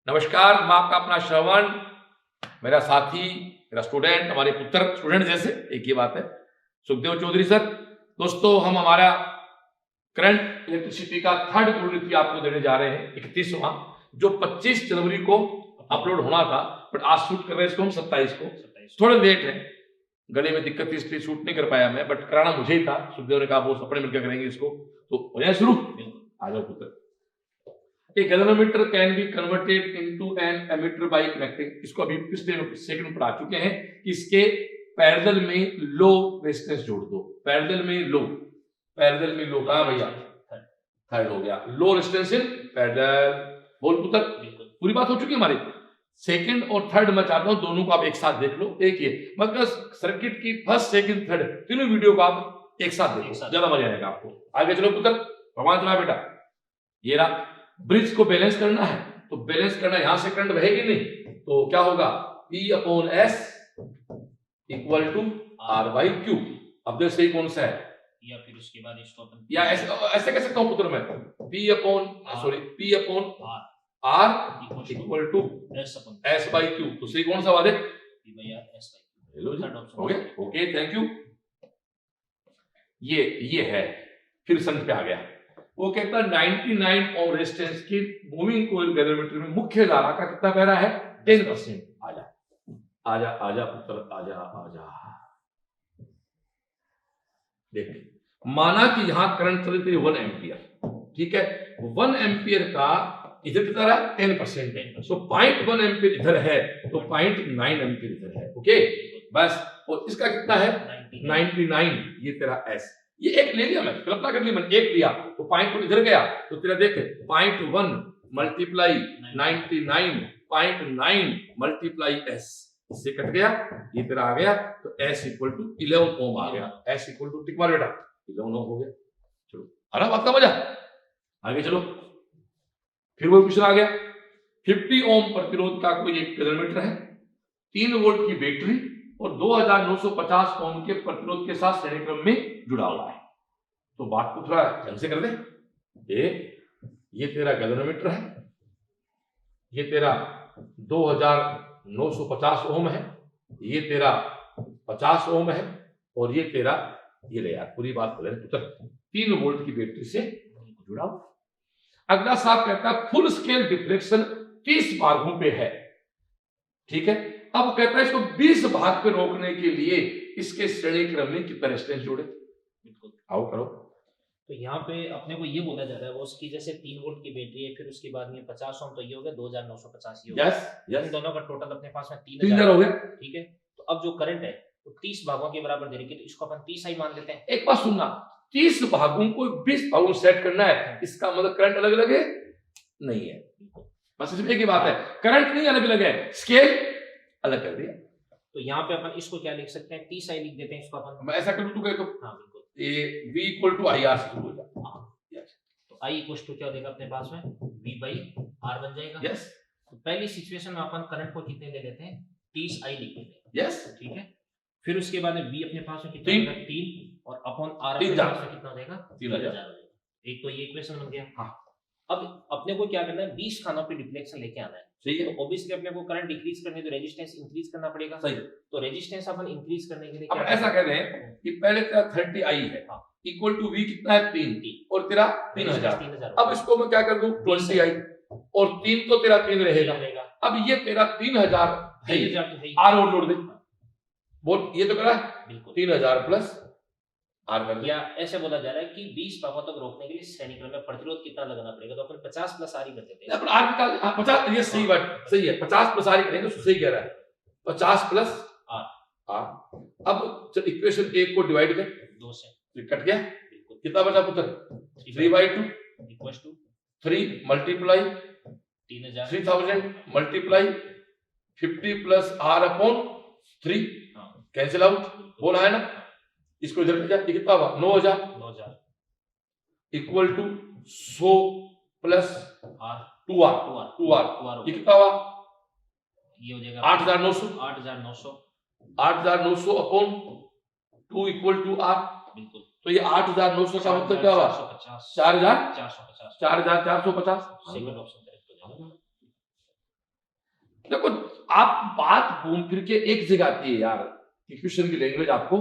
नमस्कार, मैं आपका अपना श्रवण, मेरा साथी, मेरा स्टूडेंट, हमारे पुत्र स्टूडेंट जैसे एक ही बात है, सुखदेव चौधरी सर। दोस्तों, हम हमारा करंट इलेक्ट्रिसिटी का थर्ड गुरुनीति आपको देने जा रहे हैं, 31वां, जो 25 जनवरी को अपलोड होना था, बट आज शूट कर रहे हैं इसको हम 27 को। थोड़ा लेट है, गले में दिक्कत थी इसलिए शूट नहीं कर पाया मैं, बट कराना मुझे ही था। सुखदेव ने कहा वो अपने मिलकर करेंगे इसको, तो हो जाए शुरू। आ जाओ पुत्र। A galvanometer can be converted into an emitter by connecting, इसको अभी पिछले सेकंड में पढ़ा चुके हैं कि इसके पैरेलल में लो रेजिस्टेंस जोड़ दो। पैरेलल में लो कहा भैया, थर्ड हो गया, लो रेजिस्टेंस इन पैरेलल। बोल पुत्र, पूरी बात हो चुकी है हमारी। सेकंड और थर्ड मैं चाहता हूं दोनों को आप एक साथ देख लो। एक ये मतलब सर्किट की फर्स्ट सेकंड थर्ड तीनों वीडियो को आप एक साथ देखो, ज्यादा मजा आएगा आपको। आगे चलो पुत्र, भगवान चला बेटा। ये रहा, ब्रिज को बैलेंस करना है, तो बैलेंस करना, यहां से करंट बहेगी नहीं, तो क्या होगा, P/S इक्वल टू R/Q। अब देखो सही कौन सा है, या फिर उसके बाद इसको अपन या ऐसे कह सकता हूं पुत्र मैं, P/R इक्वल टू S/Q। तो सही कौन सा वादे, हो गया। Okay, thank you. ये है, फिर संत पे आ गया। वो कहता है 99 ओम रेजिस्टेंस की मूविंग कोइल गैल्वेनोमीटर में मुख्य धारा का कितना पैरा है, 10%। आजा पुत्र, आजा। देख, माना कि यहां करंट चली थी 1 एम्पियर, ठीक है। 1 एम्पियर का इधर कितना रहा, 10%। सो 0.1 एम्पियर इधर है, तो 0.9 एम्पियर इधर है। ओके बस, और इसका कितना है 99। ये तेरा एस, ये एक ले लिया मैं, कल्पना कर ली मैंने, एक लिया तो पॉइंट इधर गया, तो तेरा देख 0.1 मल्टीप्लाई 99.9 मल्टीप्लाई एस, इससे कट गया, ये तेरा आ गया, तो एस इक्वल टू 11 ओम आ गया। एस इक्वल टू टिक मार बेटा, 11 ओम हो गया। चलो, आ रहा बात का मजा। आगे चलो, फिर वो क्वेश्चन आ गया, 50 ओम प्रतिरोध का कोई एक गैल्वेनोमीटर है, 3 वोल्ट की बैटरी और 2950 ओम के प्रतिरोध के साथ श्रेणी क्रम में जुड़ा हुआ है। तो बात को थोड़ा ढंग से कर दे। ये तेरा गैल्वेनोमीटर है, ये तेरा 2950 ओम है, ये तेरा 50 ओम है, और ये तेरा, ये ले यार पूरी बात बोले पुत्र, 3 वोल्ट की बैटरी से जुड़ा हुआ। अगला साहब कहता है फुल स्केल डिफ्लेक्शन 30 भागों पे है, ठीक है। अब कहता है इसको 20 भाग पे रोकने के लिए इसके श्रेणी क्रम में कितना रेजिस्टेंस जोड़े। बिल्कुल, आओ करो। तो यहाँ पे अपने को ये बोला जा रहा है, वो उसकी जैसे 3 वोल्ट की बैटरी है, फिर उसके बाद में 50 ओम, तो ये हो गया 2950 हो गया। यस, दोनों का टोटल अपने पास में 3000 हो गया, ठीक है। तो अब जो करंट है वो 30 भागों के बराबर दे रही है, तो इसको अपन 30 ही मान लेते हैं। एक बात सुनना, 30 भागों को 20 भागों में सेट करना है, इसका मतलब करंट अलग अलग है नहीं है, बस इसमें एक ही बात है, करंट नहीं अलग अलग है, स्केल अलग कर दिया। तो यहाँ पे अपन इसको क्या लिख सकते हैं, 30 लिख देते हैं इसको अपन। मैं ऐसा करूं तो क्या, हाँ बिल्कुल, ये V इक्वल टू IR से शुरू हो जाता है। तो I इक्वल टू क्या हो जाएगा अपने पास में, V/R बन जाएगा। यस, तो पहली सिचुएशन में अपन करंट को कितने ले लेते हैं, 30 I लिख लेते हैं। यस, ठीक है। फिर उसके बाद में V अपने पास में कितना होगा, 3, और अपॉन R अपने पास में कितना हो जाएगा, 3000 हो जाएगा। एक तो ये इक्वेशन बन गया। हाँ, अब अपने को क्या करना है, 20 खानों पे डिफ्लेक्शन लेके आना है। सही है। तो ऑब्वियसली अपने को करंट डिक्रीज करने तो रेजिस्टेंस इंक्रीज करना पड़ेगा। सही। तो रेजिस्टेंस अपन इंक्रीज करने के लिए अब ऐसा कह रहे हैं कि पहले तेरा 30I है, इक्वल टू V कितना है 3, और तेरा 3000। अब इसको मैं क्या कर दूं, 20I, और 3 तो तेरा 3 रहेगा। अब ये तेरा 3000 है, R और जोड़ दे, बोल ये तो करा 3000 प्लस R कर दिया। ऐसे बोला जा रहा है कि 20 भागों तक रोकने के लिए श्रेणी क्रम में प्रतिरोध कितना लगाना पड़ेगा, तो अपन 50 प्लस R ही कर देते हैं। अपन R निकाल, 50, ये सही बात, सही है, 50 प्लस R ही करेंगे, तो सही कह रहा है, 50 प्लस R। अब जब इक्वेशन 1 को डिवाइड कर 2 से, तो कट गया, कितना बचा पुत्र, 3/2 equal to 3 multiply 3000 multiply 50 plus R upon 3, cancel out, बोला है ना, इसको इधर ले जा, ये कितना हुआ 9000 इक्वल टू 100 प्लस 2R, ये कितना हुआ, ये हो जाएगा 8900 अपॉन 2 इक्वल टू R। बिल्कुल, तो ये 8900 का मतलब क्या हुआ, 4450। सेकंड ऑप्शन करेक्ट हो जाएगा। देखो आप बात घूम फिर के एक जगह आती है यार, कि क्वेश्चन की लैंग्वेज आपको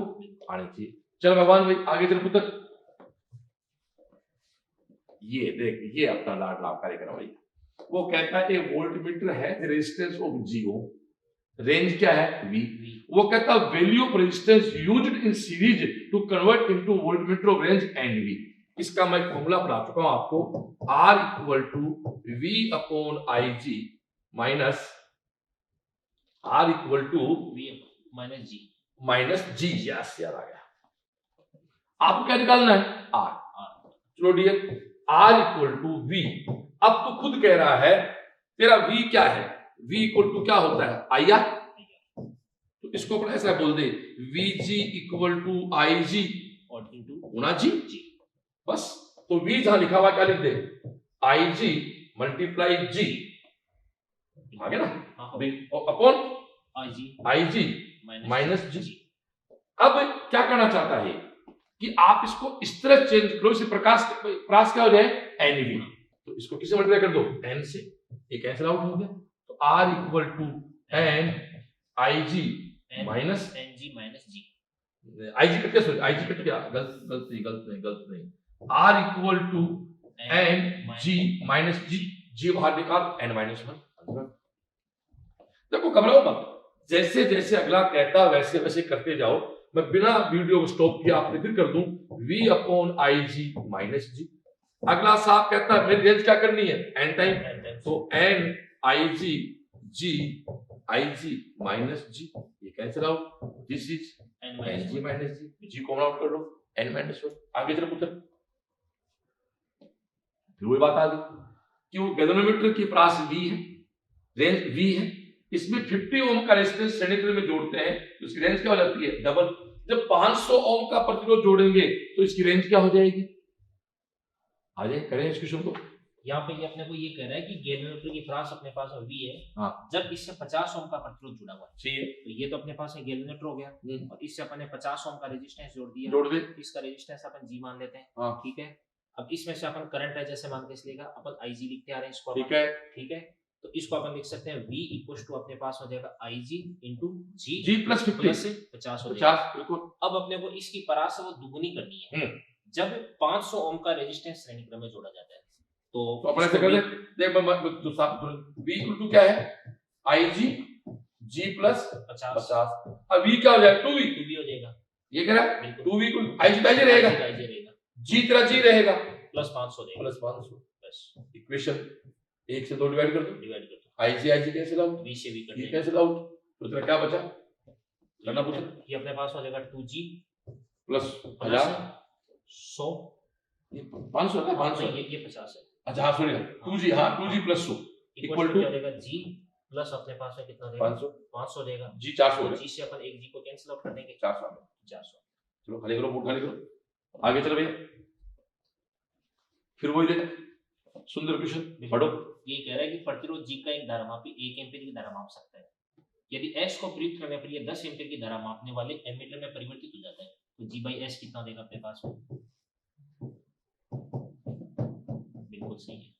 आनी चाहिए। चलो भगवान भाई आगे चल पुत्र, ये देख ये अपना लाडला कार्यक्रम भाई, वो कहता है ए वोल्टमीटर है resistance of G ohm, range क्या है वी, वो कहता है value of resistance used in series to convert into voltmeter of range and V. इसका मैं फॉर्मूला पढ़ा चुका हूं आपको, R equal to V upon I G minus R equal to V minus G, minus G, yes याद आ गया। आपको क्या निकालना है R, चलो dear R equal to V। अब तो खुद कह रहा है तेरा V क्या है, V इक्वल टू क्या होता है IR, तो इसको अपन ऐसा बोल दे VG इक्वल टू IG और इनटू गुना G, बस। तो V जहां लिखा हुआ क्या लिख दे IG मल्टीप्लाई G, आ गया ना, अपॉन IG माइनस G। अब क्या करना चाहता है कि आप इसको इस तरह चेंज करो, इसे प्रकाश क्या हो जाए NV, तो इसको किससे मल्टीप्लाई कर दो N से, ये कैंसिल आउट हो गया, तो R equal to N IG minus NG minus G, IG cut गया, IG कट गया, गलत नहीं, R equal to N G minus G बाहर निकाल N माइनस 1। देखो घबराओ मत, जैसे जैसे अगला कहता वैसे वैसे करते जाओ, मैं बिना वीडियो को स्टॉप किया आपसे फिर कर दूं V upon I G minus G. अगला साहब कहता है मेरी रेंज क्या करनी है n टाइम, तो n I G minus G, ये cancel out, this is n G minus G common out कर लो n माइनस 1। आगे चलो पुत्र, फिर वही बात आ गई कि वो गैल्वेनोमीटर की प्रास V है, रेंज V है, इसमें 50 ओम का रेजिस्टेंस श्रेणी में जोड़ते हैं तो इसकी रेंज क्या हो जाती है डबल। जब 500 ओम का प्रतिरोध जोड़ेंगे तो इसकी रेंज क्या हो जाएगी, आ जाए करें इस क्वेश्चन को। यहाँ पे ये अपने को ये कह रहा है कि गैल्वेनोमीटर की प्रास अपने पास V है, हाँ। जब इससे 50 ओम का प्रतिरोध जुड़ा हुआ है, चाहिए तो ये तो अपने पास गैल्वेनोमीटर हो गया, और इससे अपने 50 ओम का रेजिस्टेंस जोड़ दे, इसका रेजिस्टेंस अपन G मान लेते हैं, हाँ। ठीक है। अब इसमें से अपन करंट है जैसे मान के चलेगा, अपन IG लिखते आ रहे हैं इसको, ठीक है, तो इसको अपन लिख सकते हैं V इक्वल्स टू अपने पास हो जाएगा IG इंटू G प्लस 50 हो जाएगा। बिल्कुल। अब अपने को इसकी परास वो दुगुनी करनी है, जब 500 ओम का रेजिस्टेंस श्रेणी क्रम में जोड़ा जाता है, तो अपन ऐसे कर दे, देख V इक्वल टू क्या है IG G प्लस 50, अब V क्या हो जाएगा 2V हो जाएगा, ये कह रहा है 2V इक्वल IG रहेगा, G तेरा G रहेगा प्लस 500 प्लस 500, बस इक्वेशन 1 से 2 डिवाइड कर दो, IG कैंसिल आउट, V से V कट ये कैंसिल आउट, तो तेरा क्या बचा करना पूछा, ये अपने पास हो जाएगा 2G प्लस 1000 100, ये 500 है 500, ये 50 है, अच्छा हाँ सॉरी 2G, हाँ 2G प्लस 100 इक्वल टू हो जाएगा G प्लस अपने पास है कितना देगा 500 देगा, G 400, G से अपन एक G को कैंसिल आउट कर देंगे 400। चलो खाली करो, बोर्ड खाली करो, आगे चलो भैया, फिर वही देख सुंदर क्वेश्चन पढ़ो। ये कह रहा है कि प्रतिरोध G का एक धारामापी 1 एम्पीयर की धारा माप सकता है, यदि S को प्रयुक्त करने पर यह 10 एम्पीयर की धारा मापने वाले एमीटर में परिवर्तित हो जाता है, तो G/S कितना देगा अपने पास में, बिल्कुल सही है,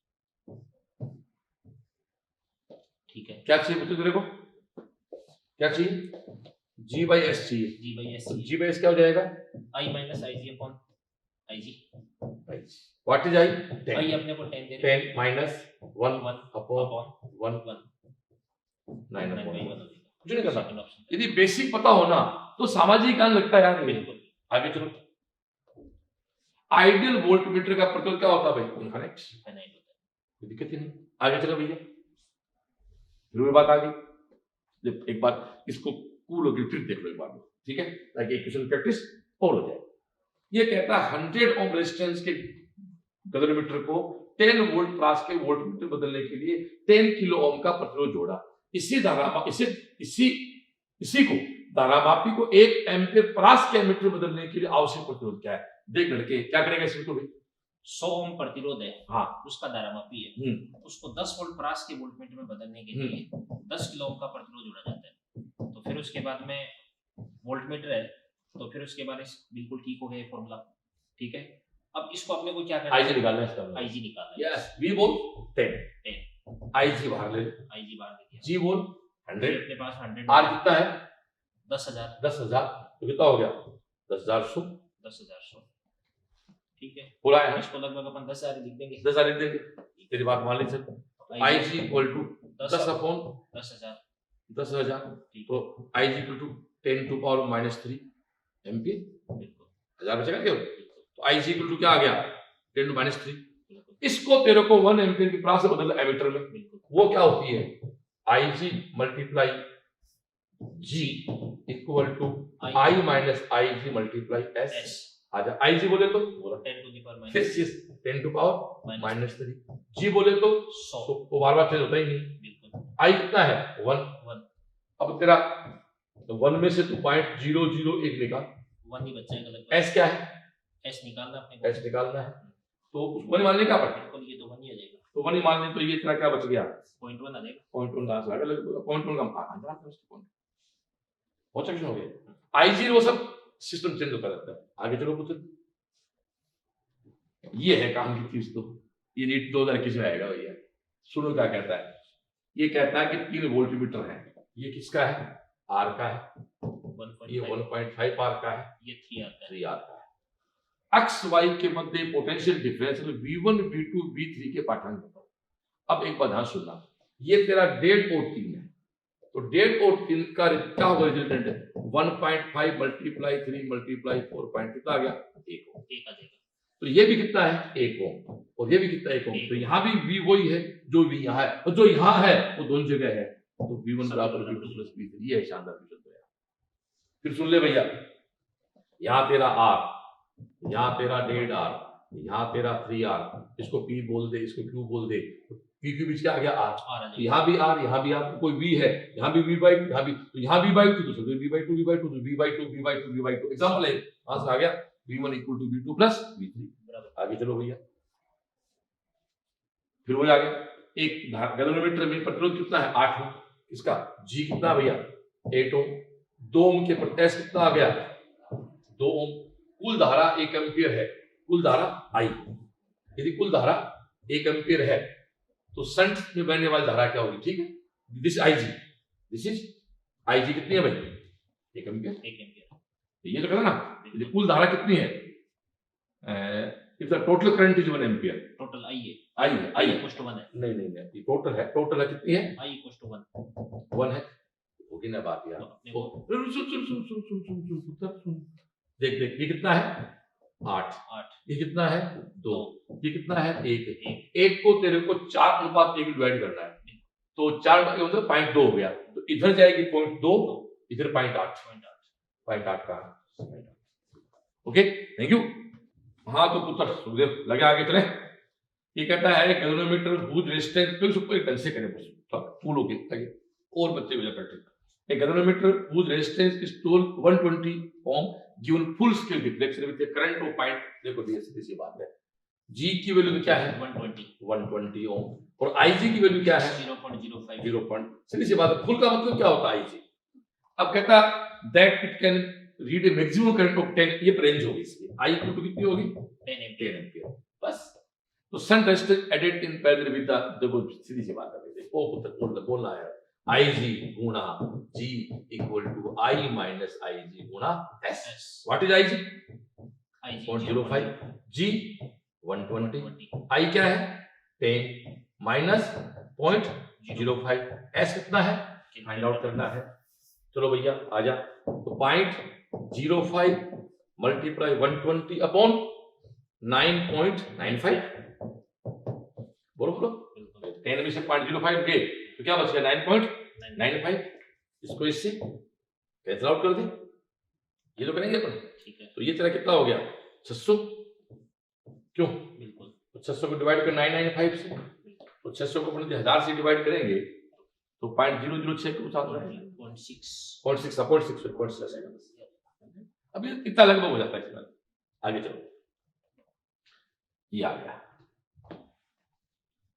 ठीक है। क्या चाहिए पुत्र तेरे को, क्या चाहिए G/S चाहिए, G/S क्या हो जाएगा I minus IG upon IG, what is I I अपने को 10 दे रहे हैं, 10 माइनस 1 अपॉन 1 9 कुछ नहीं करना, यदि बेसिक पता हो ना तो सामाजिक ज्ञान लगता है यार, बिल्कुल। आगे चलो, आइडियल वोल्टमीटर का प्रतिरोध क्या होता है भाई इनफिनिट, कोई दिक्कत ही नहीं। आगे चलो भैया, फिर बात आ गई, एक बार इसको कूल होकर फिर देख लो एक बार, ठीक है, ताकि क्वेश्चन प्रैक्टिस और हो जाए। ये कहता है 100 ओम रेजिस्टेंस के गैल्वेनोमीटर को 10 वोल्ट प्रास के वोल्टमीटर बदलने के लिए 10 किलो ओम का प्रतिरोध जोड़ा, इसी को धारामापी को 1 एम्पीयर प्रास के एमीटर बदलने के लिए आवश्यक प्रतिरोध क्या है, देख लड़के क्या करेगा इसमें, तो भाई 100 ओम प्रतिरोध है, हाँ उसका धारामापी है, उसको 10 वोल्ट प्रास के वोल्टमीटर में बदलने के लिए 10 किलो ओम का प्रतिरोध जोड़ा जाता है, तो फिर उसके बाद में वोल्टमीटर है, तो फिर उसके बाद बिल्कुल ठीक हो गया ये फॉर्मूला, ठीक है। अब इसको अपने को क्या करना है, IG निकालना है, इसका IG निकालना है, यस V बोल 10 IG बाहर ले दिया, G बोल 100, अपने पास 100 आर कितना है 10,000 10,000, तो कितना हो गया 10,100 10,100 ठीक है। पूरा है इसको लगभग अपन 10,000 लिख देंगे। 10,000 लिख देंगे, तेरी बात मान ली sir. I G equal to 10 upon 10,000 10,000, ठीक तो I G equal to 10 to power -3 ampere, है बिल्कुल 1000 बचेगा क्या, तो आई जी इक्वल टू क्या आ गया 10 टू -3। बिल्कुल इसको तेरे को 1 एम्पियर की प्रास से बदलना एमीटर में, बिल्कुल वो क्या होती है I G multiply G equal to I minus I G multiply S. S आजा आई जी बोले तो बोला 10 टू द पावर फिर 10 टू पावर -3 -3, जी बोले तो 100 तो वो बार बार चेंज होता ही नहीं। बिल्कुल आई कितना है 1, 1 अब तेरा 1 में से तू 0.001 निकाल, 1 ही बच्चा है लगभग। एस क्या है, एस निकालना अपने को, एस निकालना है, तो उसको नहीं मानने क्या पड़ता, बिल्कुल ये तो 1 ही आ जाएगा, तो 1 ही मान लें, तो ये तेरा क्या बच गया 0.1 आ जाएगा। 0.1 कहां से आ गया, 0.1 का आंसर बहुत सेक्शन हो गया। आईजी वो सब सिस्टम चेंज होता रहता है। आगे चलो पुत्र, ये है काम की चीज, तो ये नीट 2021 में आएगा भैया। सुनो क्या कहता है, ये कहता है कि 3 वोल्ट मीटर है, ये किसका है आर का है, ये 1.5 आर का है, ये 3 आता है, 3 आर का है। एक्स वाई के मध्य potential difference V1 V2 V3 के पाठांक बताओ। अब एक बात ध्यान सुनना, ये तेरा 1.5 और 3 है, तो 1.5 और 3 का क्या होगा रिजल्टेंट है 1.5 मल्टीप्लाई 3 मल्टीप्लाई 4 पॉइंट कितना आ गया 1 ओम, 1 आ जाएगा। तो ये भी कितना है 1 ओम, और ये भी कितना 1 ओम, तो यहाँ भी V वही है जो V यहाँ है, और जो यहाँ है वो दोनों जगह है, तो V1 बराबर V2 प्लस V3, ये है शानदार क्वेश्चन। तो यार फिर सुन ले भैया, यहाँ तेरा R, यहाँ तेरा 1.5 R, यहाँ तेरा 3 R, इसको P बोल दे, इसको Q बोल दे, P के बीच क्या आ गया R, आ जाएगा, यहाँ भी R, यहाँ भी R, कोई V है, यहाँ भी V/2, यहाँ भी, तो यहाँ V/2 तो सब V/2 V/2 तो V/2 V/2 V/2, एग्जांपल है वहां से आ गया V1 equal to V2 plus V3 बराबर। आगे चलो भैया, फिर वो आ गया एक गैल्वेनोमीटर में प्रतिरोध कितना है 8 ओम, इसका G कितना भैया 8 ओम, 2 ओम के पर S कितना आ गया 2 ओम, कुल धारा 1 एम्पियर है, कुल धारा I, यदि कुल धारा 1 एम्पियर है तो शंट में बहने वाली धारा क्या होगी, ठीक है, this IG, this is IG कितनी है भाई 1 एम्पियर, 1 एम्पियर, ये तो कहना ना, यदि कुल धारा कितनी है, if the total current is 1 ampere, total I है, I है, I है, इक्वल्स टू 1 है, नहीं नहीं नहीं, ये टोटल है, टोटल है कितनी है आई इक्वल्स टू 1 1 है, होगी ना बात यार, तो अपने तो को सुन सुन सुन सुन सुन सुन सुन सुन पुत्र सुन, देख देख ये कितना है 8, 8 ये कितना है 2, ये कितना है 1, 1 1 को तेरे को 4:1 डिवाइड करना है, तो 4 मतलब 0.2 हो गया, तो इधर जाएगी 0.2, इधर 0.8 का, ओके थैंक यू। हाँ तो पुत्र सुखदेव लगे आगे चले, ये कहता है गैल्वेनोमीटर हुज रेजिस्टेंस पे उसको एक ढंग से करें बस फूलों के ताकि और बच्चे हो जाए practice. A galvanometer whose resistance is 120 ohm given full scale deflection with a current of point, देखो ये सीधी सी बात है, G की वैल्यू क्या है 120 ओम, और IG की वैल्यू क्या है 0.05, सीधी सी बात है। फुल का मतलब क्या होता है IG, अब कहता that it can read a maximum current of 10, ये रेंज होगी इसकी, I इक्वल टू कितनी होगी 10 एम्पियर बस। तो shunt resistance added in parallel with the, देखो सीधी सी बात है, ओ पुत्र बोलना है IG गुणा G equal to I minus IG गुणा S। What is IG 0.05, G 120, I क्या है 10 माइनस 0.05, S कितना है फाइंड आउट करना है। चलो भैया आजा, तो 0.05 मल्टीप्लाई 120 अपॉन 9.95, बोलो बोलो 10 में से 0.05 गए तो क्या बच गया 9.95, इसको इससे कैंसिल आउट कर दे, ये तो करेंगे अपन, ठीक है, तो ये तेरा कितना हो गया 600, क्यों बिल्कुल, तो 600 को डिवाइड कर 995 से, तो 600 को अपन 1000 से डिवाइड करेंगे तो 0.006 के साथ रहेगा 0.6 अब ये इतना लगभग हो जाता है इसमें। आगे चलो, ये आ गया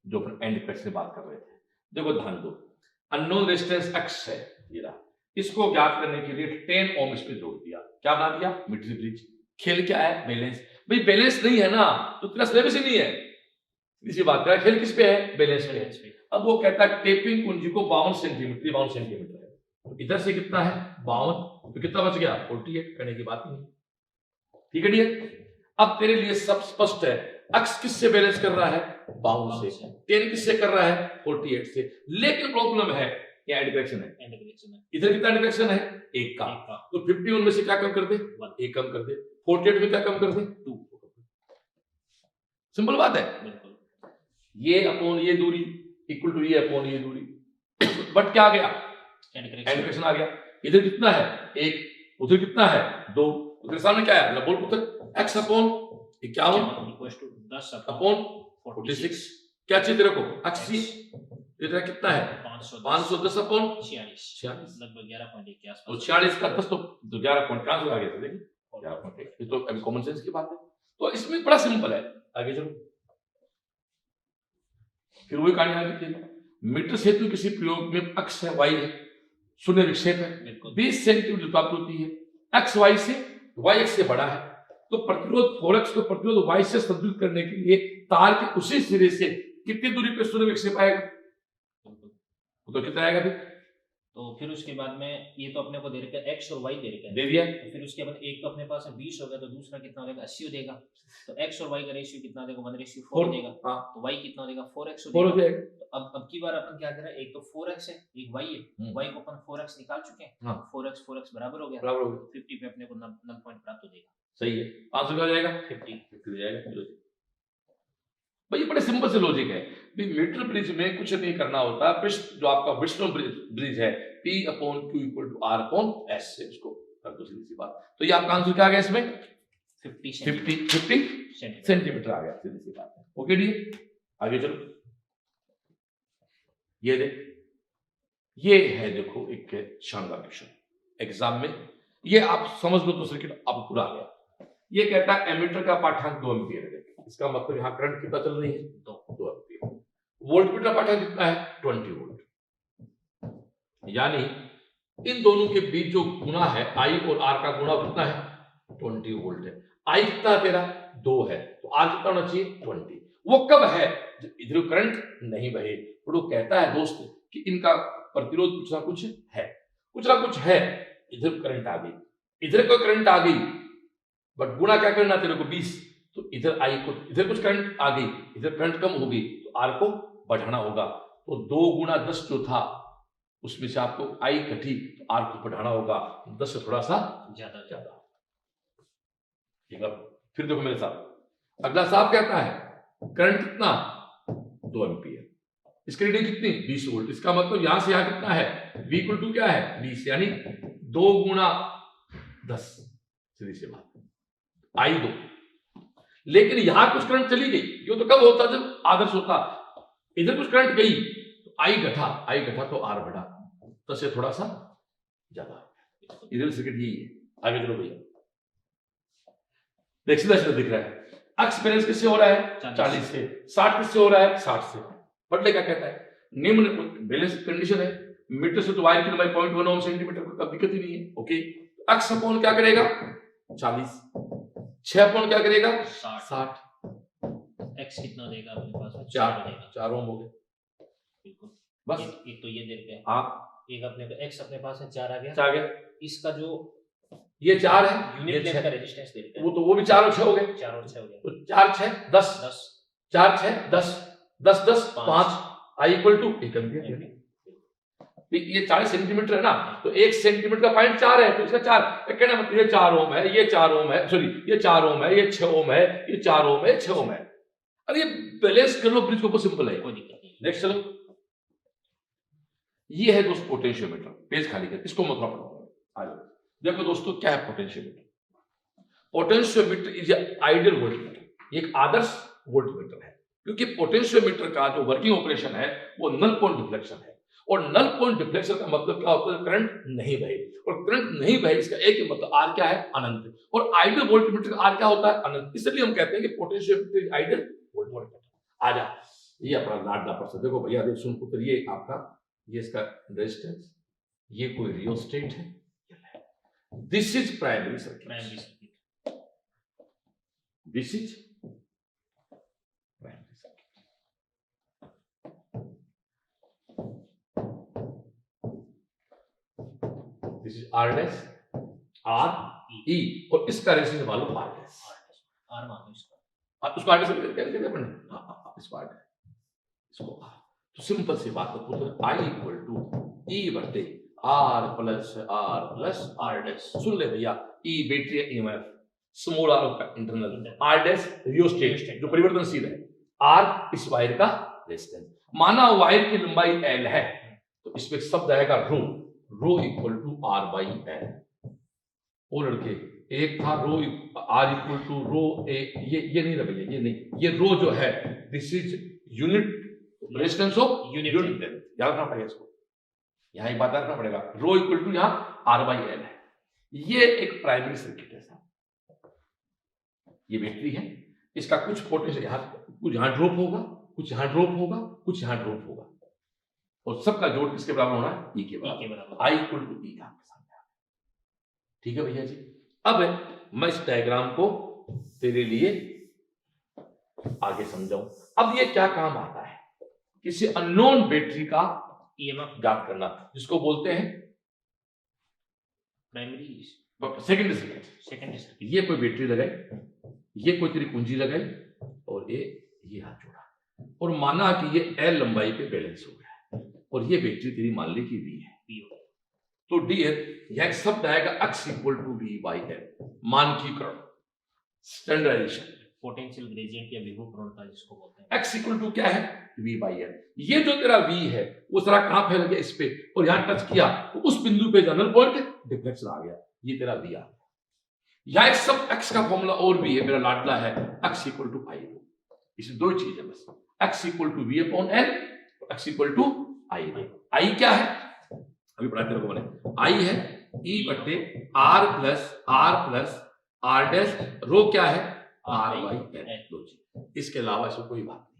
जो अपन एंड इफेक्ट से बात कर रहे थे। देखो ध्यान दो, अननोन रेजिस्टेंस X है ये रहा, इसको ज्ञात करने के लिए 10 ओम इस पे जोड़ दिया, क्या बना दिया मिड ब्रिज। खेल क्या है बैलेंस, भाई बैलेंस नहीं है ना तो तेरा सिलेबस ही नहीं है, इसी बात है, खेल किस पे है, बैलेंस पे है। बैलेंस पे। अब वो कहता है टेपिंग कुंजी को 52 सेंटीमीटर, 52 सेंटीमीटर है, तो इधर से कितना है 52, तो कितना बच गया 48, करने की बात नहीं। ठीक है डियर, अब तेरे लिए सब स्पष्ट है, अक्स किससे बैलेंस कर रहा है 52 से, टेन किससे कर रहा है 48 से, लेकिन प्रॉब्लम है क्या, एंड डायरेक्शन है, एंड डायरेक्शन है, इधर कितना डायरेक्शन है एक का, तो 51 में से क्या कम कर दे, एक कम कर दे, 48 में क्या कम कर दे 2, सिंपल बात है। बिल्कुल। ये अपॉन ये दूरी इक्वल टू ये अपॉन ये दूरी, बट क्या आ गया, एंड एंड डायरेक्शन डायरेक्शन आ गया। इधर कितना है एक, उधर कितना है 2, उधर सामने क्या है, बोल पुत्र, x upon 51 equals to 10 upon 46, क्या चाहिए तेरे को, x चाहिए, इधर कितना है 510 अपॉन 46, लगभग 11.1 के आसपास, तो 46 का 10 तो 11 पॉइंट कहां से आ गया था, देखिए 11.1, ये तो अभी कॉमन सेंस की बात है। तो इसमें बड़ा सिंपल है, आगे चलो, फिर वही कहानी आगे चली, मीटर सेतु किसी प्रयोग में अक्ष है y है, शून्य विक्षेप है, 20 सेंटीमीटर प्राप्त होती है, x y से y x से बड़ा है, तो प्रतिरोध 4x को प्रतिरोध y से संतुलित करने के लिए तार के उसी सिरे से कितनी दूरी पे शून्य विक्षेप आएगा, तो कितना आएगा फिर, तो फिर उसके बाद में ये तो अपने को दे रखा है x और y दे रखा है, दे दिया, तो फिर उसके बाद एक तो अपने पास है 20 हो गया, तो दूसरा कितना हो जाएगा 80 देगा, तो x और y का रेशियो कितना देगा 1:4 देगा, तो y कितना देगा 4x हो जाएगा। तो अब की बार अपन क्या कर रहे हैं, एक तो 4x है एक y है, y को अपन 4x निकाल चुके हैं, 4x बराबर हो गया, बराबर हो गया, 50 पे अपने को नल पॉइंट प्राप्त हो जाएगा, सही है, 500 का जाएगा 50 जाएगा। भाई ये बड़े सिंपल से लॉजिक है, मीटर ब्रिज में कुछ नहीं करना होता, पृष्ठ जो आपका विष्णु ब्रिज है P upon Q equal to R upon S से उसको कर दो, सीधी सी बात। तो ये आपका आंसर क्या आ गया इसमें 50 सेंटीमीटर आ गया, सीधी सी बात है। ओके डी, आगे चलो, ये देख, ये है देखो एक शानदार क्वेश्चन एग्जाम में, ये आप समझ लो तो सर्किट अब पूरा आ गया। ये कहता है एमीटर का पाठ्यांक 2 एम्पीयर है, इसका मतलब यहाँ करंट कितना चल रही है 2 एम्पीयर, वोल्टमीटर पाठ्यांक कितना है 20 वोल्ट, यानी इन दोनों के बीच जो गुणा है I और R का गुणा कितना है 20 वोल्ट है, I कितना तेरा 2 है, तो R कितना होना चाहिए 20, वो कब है जब इधर करंट नहीं बहे, तो कहता है दोस्त कि इनका प्रतिरोध कुछ ना कुछ है, इधर करंट आ गई, इधर कोई करंट आ गई, बट गुणा क्या करना तेरे को 20, तो इधर I को, इधर कुछ करंट आ गई, इधर करंट कम होगी, तो R को बढ़ाना होगा, तो 2 गुणा 10 जो था उसमें से आपको I घटी, तो R को बढ़ाना होगा 10 से थोड़ा सा ज्यादा। ठीक है, फिर देखो मेरे साथ, अगला साहब कहता है करंट कितना 2 एम्पीयर, इसकी रीडिंग कितनी 20 वोल्ट, इसका मतलब यहां से यहां कितना है V इक्वल टू क्या है 20, यानी 2 गुणा 10, सीधी सी बात, I 2, लेकिन यहां कुछ करंट चली गई, ये तो कब होता जब आदर्श होता, इधर कुछ करंट गई तो I घटा तो R बढ़ा, तो से थोड़ा सा ज्यादा, इधर सर्किट यही है। आगे चलो भैया, देख सीधा दिख रहा है, अक्स बैलेंस किससे हो रहा है 40 से, 60 किससे हो रहा है 60 से, पढ़ ले क्या कहता है, निम्न बैलेंस कंडीशन है, मीटर से तो वायर की लंबाई 0.1 ओम सेंटीमीटर, को तब दिक्कत ही नहीं है। ओके, अक्स अपॉन क्या करेगा 40, 6 अपॉन क्या करेगा 60, x कितना देगा अपने पास 4 ओम हो गए, बिल्कुल बस एक तो ये दे रखे हैं, आप एक अपने को x अपने पास है 4 आ आ गया, इसका जो ये 4 है, यूनिट लेंथ का रेजिस्टेंस दे रखा है, वो भी 4 और 6 हो गए, 4 और 6 हो गए, तो 4 6 10 4 6 10 10 10 5 I इक्वल टू 1 एम्पीयर, ये 40 सेंटीमीटर है ना, तो 1 सेंटीमीटर का पॉइंट 4 है, तो इसका 4 कहना मतलब ये 4 ओम है, ये 4 ओम है, सॉरी ये 4 ओम है, ये 6 ओम है, ये 4 ओम है, 6 ओम है। अरे ये बैलेंस कर लो ब्रिज को, सिंपल है, कोई दिक्कत नहीं। नेक्स्ट चलो, ये है दोस्त पोटेंशियोमीटर, पेज खाली कर, इसको मैं थोड़ा पढ़ाऊंगा। आ जाओ, देखो दोस्तों क्या है potentiometer, potentiometer is ideal voltmeter, ये एक आदर्श वोल्टमीटर है, क्योंकि पोटेंशियोमीटर का जो वर्किंग ऑपरेशन है वो नल पॉइंट डिफ्लेक्शन है, और नल पॉइंट डिफ्लेक्शन का मतलब क्या होता है, करंट नहीं बहे, और करंट नहीं बहे इसका एक ही मतलब आर क्या है अनंत, और आइडियल वोल्टमीटर का आर क्या होता है अनंत, इसलिए हम कहते हैं कि पोटेंशियोमीटर आइडियल वोल्टमीटर। आ जा, ये अपना लाडला प्रश्न देखो भैया, देख सुन पुत्र, ये आपका, ये इसका रेजिस्टेंस, ये कोई रियोस्टेट है, this is primary circuit, this is primary circuit, this is R dash R E और इसका रेडियस निकालो आर डैश आर मान लो इसका उसको आर डैश कैसे करना पड़ना इसको आर इसको आर तो सिंपल सी बात है पुत्र आई इक्वल टू ई बटे आर प्लस आर डैश सुन ले भैया ई बैटरी ईएमएफ स्मॉल आर का इंटरनल आर डैश रियोस्टेट जो परिवर्तनशील है आर इस वायर का रेजिस्टेंस माना वायर की लंबाई एल है तो इसमें शब्द आएगा rho rho equal to R by L ओ लड़के एक था rho R equal to rho A ये नहीं रहा भैया ये नहीं ये रो जो है this is unit resistance of unit याद रखना पड़ेगा इसको यहाँ एक बात रखना पड़ेगा रो इक्वल टू यहाँ आर बाई एल है ये एक प्राइमरी सर्किट है साहब ये बैटरी है इसका कुछ पोटेंशियल यहाँ कुछ यहाँ ड्रॉप होगा कुछ यहाँ ड्रॉप होगा कुछ यहाँ ड्रॉप होगा और सबका जोड़ किसके बराबर होना है ई के बराबर आई इक्वल टू ई आपके सामने ठीक है भैया जी अब मैं इस डायग्राम को तेरे लिए आगे समझाऊं अब ये क्या काम आता है किसी अननोन बैटरी का ईएमएफ ज्ञात करना जिसको बोलते हैं प्राइमरी सेकेंडरी सर्किट ये कोई बैटरी लगाई ये कोई तेरी कुंजी लगाई और ये हाथ जोड़ा और माना कि ये एल लंबाई पे बैलेंस हो गया और ये बैटरी तेरी मान ली कि वी है तो डी है यह एक शब्द आएगा X equal to V by L मानकीकरण स्टैंडर्डाइजेशन पोटेंशियल ग्रेडियंट या विभव प्रवणता जिसको बोलते हैं एक्स इक्वल टू क्या है वी बाई एल ये जो तेरा वी है वो सारा कहां फैल गया इस पे और यहां टच किया तो उस बिंदु पे जनरल पॉइंट डिफ्लेक्शन आ गया ये तेरा वी आ गया यहां एक सब एक्स का फॉर्मूला और भी है मेरा लाडला है एक्स इक्वल टू आई इसमें दो चीज है बस X equal to V upon L X equal to I क्या है अभी पढ़ा तेरे को मैंने आई है ई बटे आर प्लस आर डैश रो क्या है आर बाई एल दो चीज इसके अलावा इसमें कोई बात नहीं है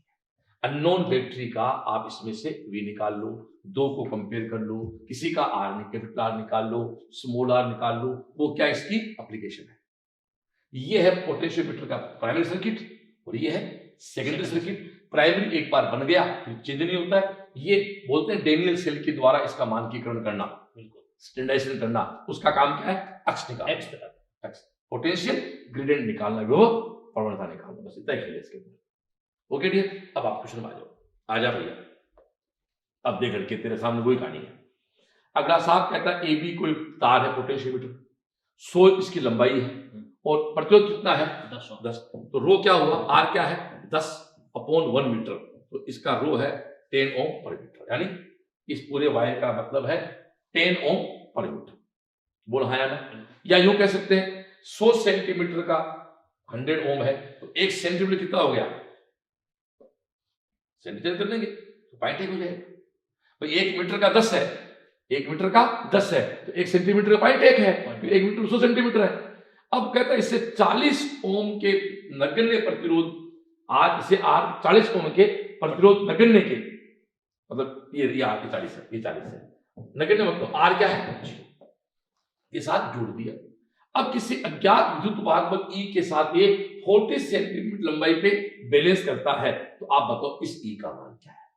अननोन बैटरी का आप इसमें से वी निकाल लो दो को कंपेयर कर लो किसी का आर कैपिटल आर निकाल लो स्मॉल आर निकाल लो वो क्या इसकी एप्लीकेशन है ये है पोटेंशियोमीटर का प्राइमरी सर्किट और ये है सेकेंडरी सर्किट प्राइमरी एक बार बन गया फिर चेंज नहीं होता है ये बोलते हैं डेनियल सेल के द्वारा इसका मानकीकरण करना बिल्कुल स्टैंडर्डाइजेशन करना उसका काम क्या है एक्स निकालना एक्स पोटेंशियल ग्रेडियंट निकालना वो प्रवणता निकालना बस इतना ही खेल इसके अंदर ओके डियर अब आप क्वेश्चन में आ जाओ भैया अब देख करके तेरे सामने वही कहानी है अगला साहब कहता है ए बी कोई तार है पोटेंशियोमीटर 100 इसकी लंबाई है और प्रतिरोध कितना है 10 तो रो क्या हुआ आर क्या है 10 अपॉन 1 मीटर तो इसका रो है 10 ओम पर मीटर यानी इस पूरे वायर का मतलब है 10 ओम पर मीटर बोल हाँ या ना या यूं कह सकते हैं 100 सेंटीमीटर का 100 ओम है तो 1 सेंटीमीटर कितना हो गया सेंटीमीटर कर लेंगे तो 0.1 हो जाएगा तो 1 मीटर का 10 है 1 मीटर का 10 है तो 1 सेंटीमीटर का 0.1 है तो 1 मीटर 100 सेंटीमीटर है अब कहता है इससे 40 ओम के नगण्य प्रतिरोध आर इसे आर 40 ओम के प्रतिरोध नगण्य के मतलब ये आर के 40 है ये 40 है नगण्य मतलब आर क्या है के साथ जोड़ दिया अब किसी अज्ञात विद्युत वाहक ई के साथ ये 40 सेंटीमीटर लंबाई पे बैलेंस करता है तो आप बताओ इस ई का मान क्या है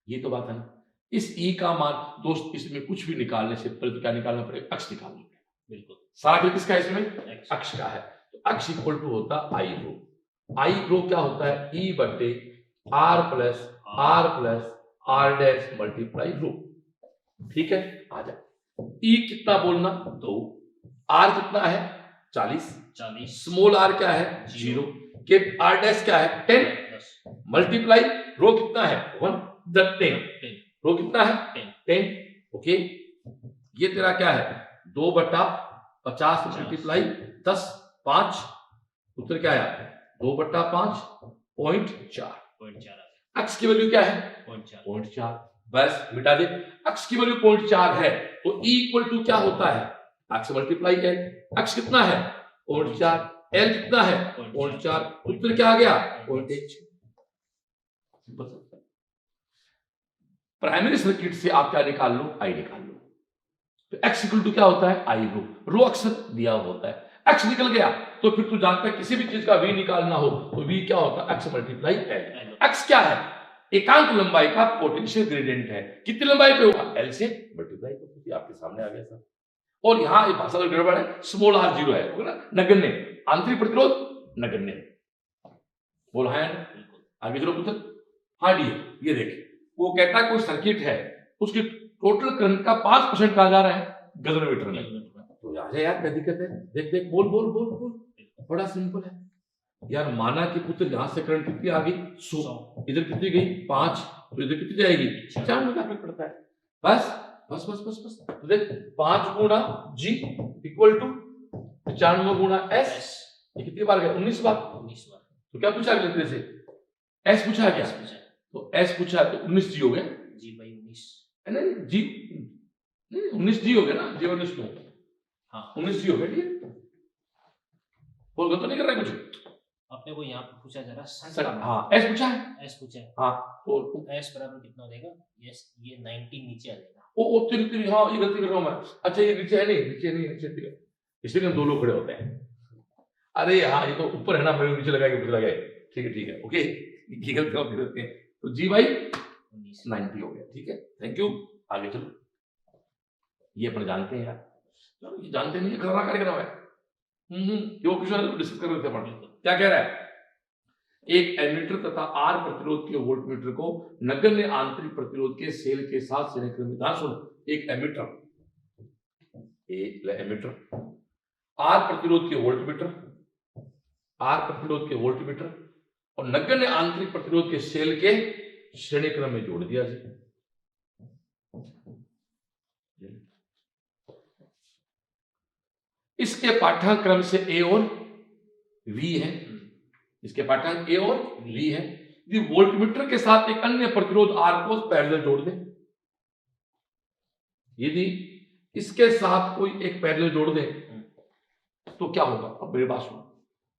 ये तो बात है ना इस ई का मान दोस्त इसमें कुछ भी निकालने से पहले तो क्या निकालना पड़ेगा अक्ष निकालना पड़ेगा बिल्कुल सारा फिर किसका है इसमें अक्ष का है तो अक्ष इक्वल टू होता आई रो क्या होता है ई बटे R plus R dash multiply rho ठीक है आ जाए ई कितना बोलना 2 आर कितना है 40 स्मॉल आर क्या है 0 के आर डैश क्या है 10 मल्टीप्लाई रो कितना है 1 10 रो कितना है 10 ओके ये तेरा क्या है 2/50 मल्टीप्लाई 10 5 उत्तर क्या आया 2/5.4 एक्स की वैल्यू क्या है 0.4 बस मिटा दे एक्स की वैल्यू 0.4 है तो ई इक्वल टू क्या होता है एक्स मल्टीप्लाई एल एक्स कितना है 0.4 एल कितना है 0.4 उत्तर क्या आ गया 0.1 प्राइमरी सर्किट से आप क्या निकाल लो आई निकाल लो तो एक्स इक्वल टू क्या होता है आई रो अक्सर दिया होता है एक्स निकल गया तो फिर तू जानता है किसी भी चीज का वी निकालना हो तो वी क्या होता है एक्स मल्टीप्लाई एल एक्स क्या है एकांक लंबाई का पोटेंशियल ग्रेडियंट है कितनी लंबाई पे होगा एल से मल्टीप्लाई ये आपके सामने आ गया सर। और यहाँ एक भाषा गड़बड़ है, स्मॉल r 0 है, बोला नगण्य, आंतरिक प्रतिरोध नगण्य, बोला है ना? आगे चलो पुत्र। हाँ डी, ये देखिए वो कहता है कोई सर्किट है उसकी टोटल करंट का 5% कहा जा रहा है गैल्वेनोमीटर में। तो यार क्या दिक्कत है, देख देख बोल बोल बोल बोल, बड़ा सिंपल है यार। माना कि पुत्र यहाँ से करंट कितनी आ गई 100, इधर कितनी गई 5, तो इधर कितनी जाएगी 4 में फर्क पड़ता है। बस बस बस बस बस, तो देख 5 गुणा G इक्वल टू 95 गुणा S, ये कितनी बार गया 19 बार। तो क्या पूछा अगले तरह से, S पूछा क्या, तो S पूछा तो 19 G हो गया, G by 19 है ना G, 19 G हो गया ना, G 19 क्यों, हाँ 19 G हो गया। ठीक है, बोल गलत तो नहीं कर रहा है कुछ, अपने को यहाँ पे पूछा जा रहा सर हाँ S पूछा है, S पूछा है हाँ तो S बराबर कितना हो जाएगा, ये 90 नीचे आ जाएगा। ओ तेरी तेरी, हाँ ये गलती कर रहा हूँ मैं, अच्छा ये नीचे है नहीं, नीचे नहीं, नीचे इसलिए हम 2 लोग खड़े होते हैं। अरे हाँ ये तो ऊपर है ना, मैं नीचे लगाए ऊपर लगाए, ठीक है ओके, ये गलती होती रहती है। तो जी भाई 90 हो गया, ठीक है थैंक यू। आगे चलो, ये अपन जानते हैं यार, चलो ये जानते नहीं, खतरनाक कार्यक्रम है। ये वो क्वेश्चन डिस्कस कर रहे थे अपन, क्या कह रहा है, एक एमीटर तथा R प्रतिरोध के वोल्टमीटर को नगण्य आंतरिक प्रतिरोध के सेल के साथ श्रेणी क्रम में, ध्यान सुनो, एक एमीटर R प्रतिरोध के वोल्टमीटर, R प्रतिरोध के वोल्टमीटर और नगण्य आंतरिक प्रतिरोध के सेल के श्रेणी क्रम में जोड़ दिया जाए। इसके पाठ्यक्रम से A और V है, इसके पाठ्यांक A और V है। यदि वोल्टमीटर के साथ एक अन्य प्रतिरोध R को पैरेलल जोड़ दे, यदि इसके साथ कोई एक पैरेलल जोड़ दे तो क्या होगा, अब मेरे पास सुनो,